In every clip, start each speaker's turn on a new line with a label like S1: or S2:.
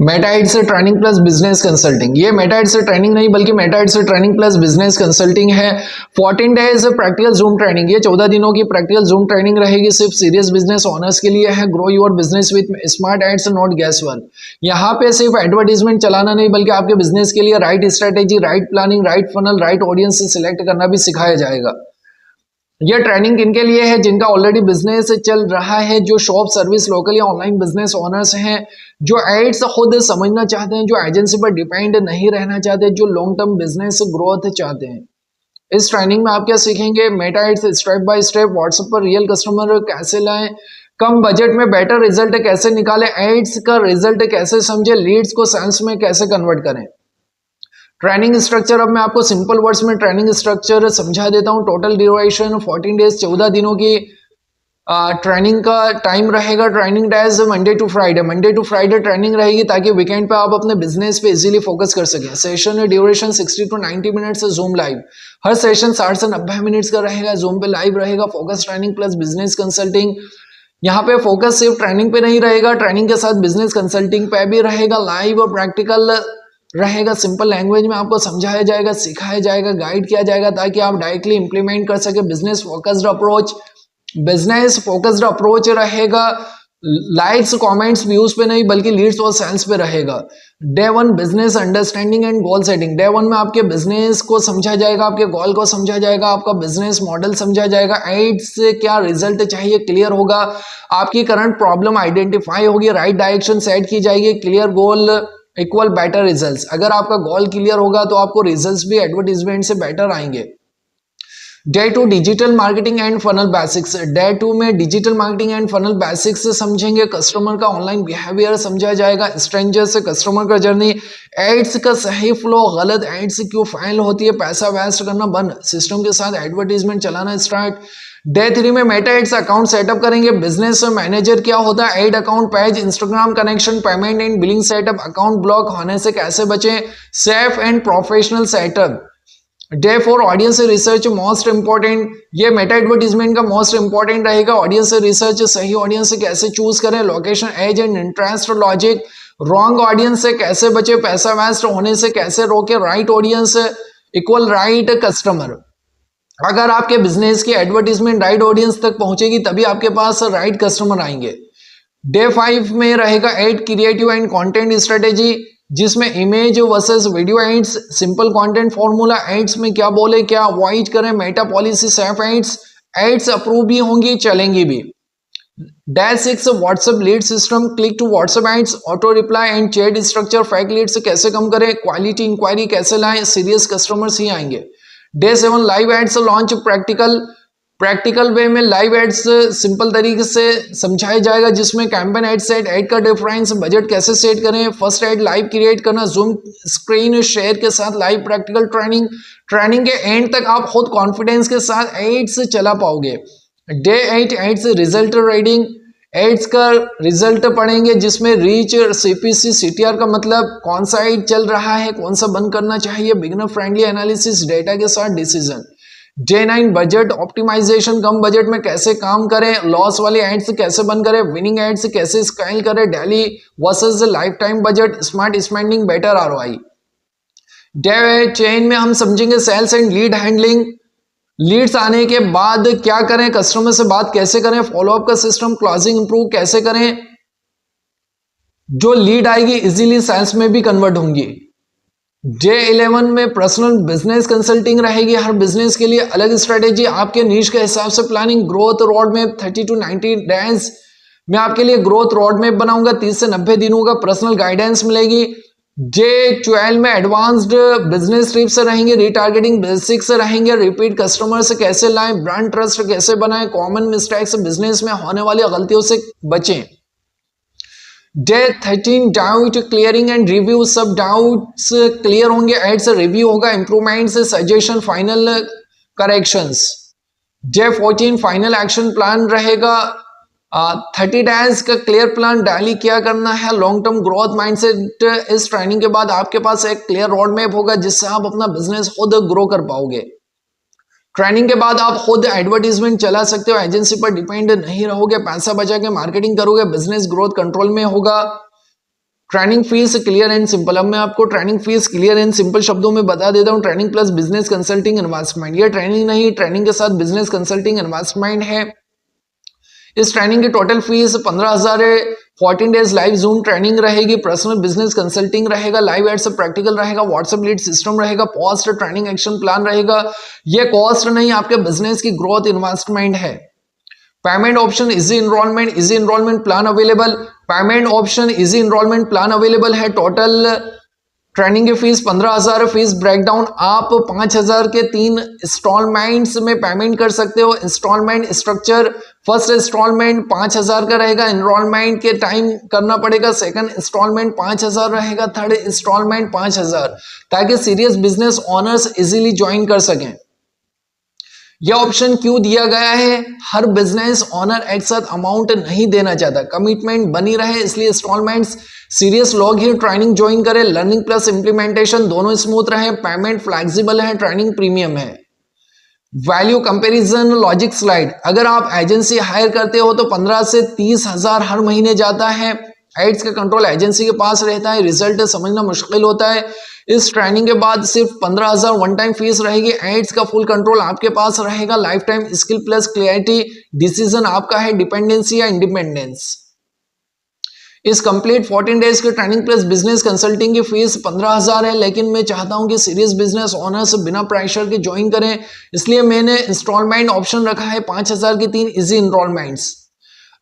S1: Meta से training plus business consulting, ये Meta से ट्रेनिंग नहीं बल्कि मेटा से ट्रेनिंग प्लस बिजनेस कंसल्टिंग है। 14 डेज प्रैक्टिकल जूम ट्रेनिंग, ये 14 दिनों की प्रैक्टिकल जूम ट्रेनिंग रहेगी, सिर्फ सीरियस बिजनेस ओनर्स के लिए है। Grow your business with smart ads not guess work. यहाँ पे सिर्फ एडवर्टीजमेंट चलाना नहीं बल्कि आपके बिजनेस के लिए right strategy, right planning, right funnel, right audience से सिलेक्ट करना भी सिखाया जाएगा। यह ट्रेनिंग किनके लिए है? जिनका ऑलरेडी बिजनेस चल रहा है, जो शॉप सर्विस लोकल या ऑनलाइन बिजनेस ओनर्स हैं, जो एड्स खुद समझना चाहते हैं, जो एजेंसी पर डिपेंड नहीं रहना चाहते, जो लॉन्ग टर्म बिजनेस ग्रोथ चाहते हैं। इस ट्रेनिंग में आप क्या सीखेंगे? Meta ads step by step, WhatsApp पर रियल कस्टमर कैसे लाएं, कम बजट में बेटर रिजल्ट कैसे निकालें, एड्स का रिजल्ट कैसे समझे, लीड्स को सेल्स में कैसे कन्वर्ट करें। ट्रेनिंग स्ट्रक्चर, अब मैं आपको सिंपल वर्ड्स में ट्रेनिंग स्ट्रक्चर समझा देता हूं। टोटल ड्यूरेशन 14 डेज, 14 दिनों की ट्रेनिंग का टाइम रहेगा। Training days Monday to Friday training रहेगी ताकि वीकेंड पे आप अपने बिजनेस पे इजीली फोकस कर सकें। Session duration 60 to 90 minutes, zoom live. Her session 60 से 90 मिनट्स का रहेगा, जूम पे लाइव रहेगा। Focus training plus business consulting, यहाँ पे फोकस सिर्फ ट्रेनिंग पे नहीं रहेगा, ट्रेनिंग के साथ बिजनेस कंसल्टिंग पे भी रहेगा। लाइव और प्रैक्टिकल रहेगा, सिंपल लैंग्वेज में आपको समझाया जाएगा, सिखाया जाएगा, गाइड किया जाएगा ताकि आप डायरेक्टली इंप्लीमेंट कर सके। बिजनेस फोकस्ड अप्रोच रहेगा। लाइक्स कमेंट्स व्यूज पे नहीं बल्कि लीड्स और सेल्स पे रहेगा। Day 1 business understanding and goal setting. Day 1 में आपके बिजनेस को समझा जाएगा, आपके गोल को समझा जाएगा, आपका बिजनेस मॉडल समझा जाएगा, एड्स से क्या रिजल्ट चाहिए क्लियर होगा, आपकी करंट प्रॉब्लम आइडेंटिफाई होगी, राइट डायरेक्शन सेट की जाएगी, clear goal equal better results. अगर आपका गोल क्लियर होगा तो आपको रिजल्ट्स भी एडवर्टीजमेंट से बेटर आएंगे। Day 2 digital marketing and funnel basics. Day 2 में digital marketing and funnel basics समझेंगे, कस्टमर का ऑनलाइन बिहेवियर समझा जाएगा, स्ट्रेंजर से कस्टमर का जर्नी, एड्स का सही फ्लो, गलत एड्स क्यों फाइल होती है, पैसा वेस्ट करना बंद, सिस्टम के साथ एडवर्टीजमेंट चलाना स्टार्ट। डे 3 में मेटा एड्स अकाउंट सेटअप करेंगे, बिजनेस मैनेजर क्या होता है, ad account, page, Instagram connection, payment and billing setup, account block होने से कैसे बचें, safe and professional setup. Day 4 audience research, most important, ये मेटा एडवर्टीजमेंट का मोस्ट इंपॉर्टेंट रहेगा। ऑडियंस रिसर्च, सही ऑडियंस से कैसे चूज करें, location, age and interest logic, wrong audience से कैसे बचे, पैसा वेस्ट होने से कैसे रोके, right audience equal right customer. अगर आपके बिजनेस की एडवर्टीजमेंट राइट ऑडियंस तक पहुंचेगी तभी आपके पास राइट कस्टमर आएंगे। डे 5 में रहेगा ad creative and content strategy, जिसमें image versus video ads, simple content formula, ads में क्या बोले क्या अवॉइड करें, Meta policy, safe ads, ads approve भी होंगी चलेंगी भी। Day 6 WhatsApp lead system, click to WhatsApp ads, auto reply and chat structure, fake leads कैसे कम करें, क्वालिटी इंक्वायरी कैसे लाएं, सीरियस कस्टमर्स ही आएंगे। Day 7 live ads launch, practical way में लाइव एड्स सिंपल तरीके से समझाया जाएगा, जिसमें कैंपेन एड सेट, एड का डिफरेंस, बजट कैसे सेट करें, फर्स्ट एड लाइव क्रिएट करना, जूम स्क्रीन शेयर के साथ लाइव प्रैक्टिकल ट्रेनिंग के एंड तक आप खुद कॉन्फिडेंस के साथ एड्स चला पाओगे। Day 8 ads result reading, ads का रिजल्ट पढ़ेंगे, जिसमें रीच, सीपीसी, सीटीआर का मतलब कौन सा एड चल रहा है, कौन सा बंद करना चाहिए, बिगिनर फ्रेंडली एनालिसिस, डेटा के साथ डिसीजन। डे 9 बजट ऑप्टिमाइजेशन, कम बजट में कैसे काम करें, लॉस वाले एड्स कैसे बंद करें, विनिंग एड्स कैसे स्केल करें, daily versus life time budget, smart spending, better ROI. Day चेन में हम समझेंगे sales and lead handling, leads आने के बाद क्या करें, कस्टमर से बात कैसे करें, फॉलोअप का सिस्टम, क्लोजिंग इंप्रूव कैसे करें, जो लीड आएगी इजीली सेल्स में भी कन्वर्ट होंगी। डे 11 में पर्सनल बिजनेस कंसल्टिंग रहेगी, हर बिजनेस के लिए अलग स्ट्रेटेजी, आपके नीश के हिसाब से planning, growth road map 30 to 90 days में आपके लिए ग्रोथ रोड मैप बनाऊंगा, 30 से 90 दिनों का पर्सनल गाइडेंस मिलेगी। डे 12 में एडवांस्ड बिजनेस टिप्स रहेंगे, रिटारगेटिंग बेसिक्स रहेंगे, रिपीट कस्टमर से कैसे लाएं, ब्रांड ट्रस्ट कैसे बनाएं, कॉमन मिस्टेक्स बिजनेस में होने वाली गलतियों से बचें। Day 13 doubt clearing and review, सब डाउट्स क्लियर होंगे, एड्स रिव्यू होगा, improvements, suggestion, final corrections. Day 14 final action plan रहेगा, 30 डेज का क्लियर प्लान, डेली क्या करना है, लॉन्ग टर्म ग्रोथ माइंडसेट। इस ट्रेनिंग के बाद आपके पास एक क्लियर रोड मैप होगा जिससे आप अपना बिजनेस खुद ग्रो कर पाओगे। ट्रेनिंग के बाद आप खुद एडवर्टीजमेंट चला सकते हो, एजेंसी पर डिपेंड नहीं रहोगे, पैसा बचा के मार्केटिंग करोगे, बिजनेस ग्रोथ कंट्रोल में होगा। Training fees clear and simple. अब मैं आपको training fees clear and simple शब्दों में बता देता हूं। Training plus business consulting investment, ये ट्रेनिंग नहीं, ट्रेनिंग के साथ बिजनेस कंसल्टिंग इन्वेस्टमेंट है। इस ट्रेनिंग की टोटल फीस 15,000 है। 14 डेज लाइव जूम ट्रेनिंग रहेगी, पर्सनल बिजनेस कंसल्टिंग रहेगा, लाइव एड्स प्रैक्टिकल रहेगा, व्हाट्सएप लीड सिस्टम रहेगा, पोस्ट ट्रेनिंग एक्शन प्लान रहेगा। ये कॉस्ट नहीं, आपके बिजनेस की ग्रोथ इन्वेस्टमेंट है। Payment option easy enrollment plan available. Payment option easy enrollment plan available है। टोटल ट्रेनिंग की फीस 15,000 फीस ब्रेकडाउन, आप 5,000 के 3 इंस्टॉलमेंट्स में पेमेंट कर सकते हो। इंस्टॉलमेंट स्ट्रक्चर, फर्स्ट इंस्टॉलमेंट 5,000 का रहेगा, इनरोलमेंट के टाइम करना पड़ेगा। सेकंड इंस्टॉलमेंट 5,000 रहेगा, थर्ड इंस्टॉलमेंट 5,000, ताकि serious business owners easily join कर सकें। यह ऑप्शन क्यों दिया गया है? हर बिजनेस ओनर एक साथ अमाउंट नहीं देना चाहता, कमिटमेंट बनी रहे, इसलिए इंस्टॉलमेंट्स सीरियस लोग ही ट्रेनिंग ज्वाइन करें। लर्निंग प्लस इंप्लीमेंटेशन दोनों स्मूथ रहे, पेमेंट फ्लेक्सिबल है, ट्रेनिंग प्रीमियम है। वैल्यू कंपैरिजन लॉजिक स्लाइड, अगर आप एजेंसी हायर करते हो तो 15 से 30,000 हर महीने जाता है। एड्स का कंट्रोल एजेंसी के पास रहता है, रिजल्ट समझना मुश्किल होता है। इस ट्रेनिंग के बाद सिर्फ 15,000 वन टाइम फीस रहेगी। एड्स का फुल कंट्रोल आपके पास रहेगा। Life time skill plus clarity, decision आपका है, डिपेंडेंसी या इंडिपेंडेंस। इस कंप्लीट 14 डेज की ट्रेनिंग प्लस बिजनेस कंसल्टिंग की फीस 15,000 है, लेकिन मैं चाहता हूं कि सीरियस बिजनेस ओनर्स बिना प्रेशर के ज्वाइन करें, इसलिए मैंने इंस्टॉलमेंट ऑप्शन रखा है 5,000 की 3 इजी इनरोलमेंट्स।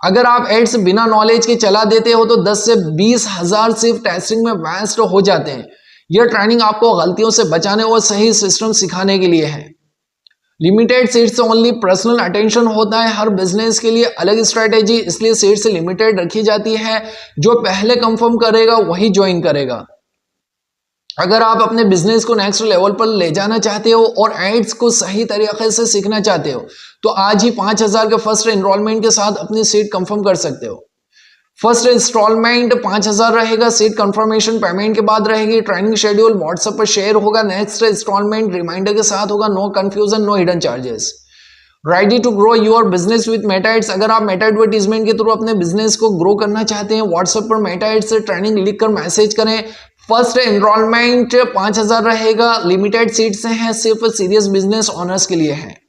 S1: अगर आप एड्स बिना नॉलेज के चला देते हो तो 10 से 20,000 सिर्फ टेस्टिंग में वेस्ट हो जाते हैं। यह ट्रेनिंग आपको गलतियों से बचाने और सही सिस्टम सिखाने के लिए है। Limited seats only, personal attention होता है, हर बिजनेस के लिए अलग स्ट्रेटेजी, इसलिए सीट्स लिमिटेड रखी जाती है। जो पहले कंफर्म करेगा वही ज्वाइन करेगा। अगर आप अपने बिजनेस को नेक्स्ट लेवल पर ले जाना चाहते हो और एड्स को सही तरीके से सीखना चाहते हो तो आज ही 5,000 के फर्स्ट एनरोलमेंट के साथ अपनी सीट कंफर्म कर सकते हो। फर्स्ट इंस्टॉलमेंट 5,000 रहेगा, सीट कंफर्मेशन पेमेंट के बाद रहेगी। ट्रेनिंग शेड्यूल व्हाट्सएप पर शेयर होगा। नेक्स्ट इंस्टॉलमेंट रिमाइंडर के साथ होगा। No confusion, no hidden charges. Ready to grow your business with Meta ads, अगर आप मेटा एडवर्टीजमेंट के थ्रू अपने बिजनेस को ग्रो करना चाहते हैं, व्हाट्सएप पर मेटा एड्स से ट्रेनिंग लिखकर मैसेज करें। फर्स्ट एनरोलमेंट 5,000 रहेगा, लिमिटेड सीट्स हैं, सिर्फ सीरियस बिजनेस ओनर्स के लिए है।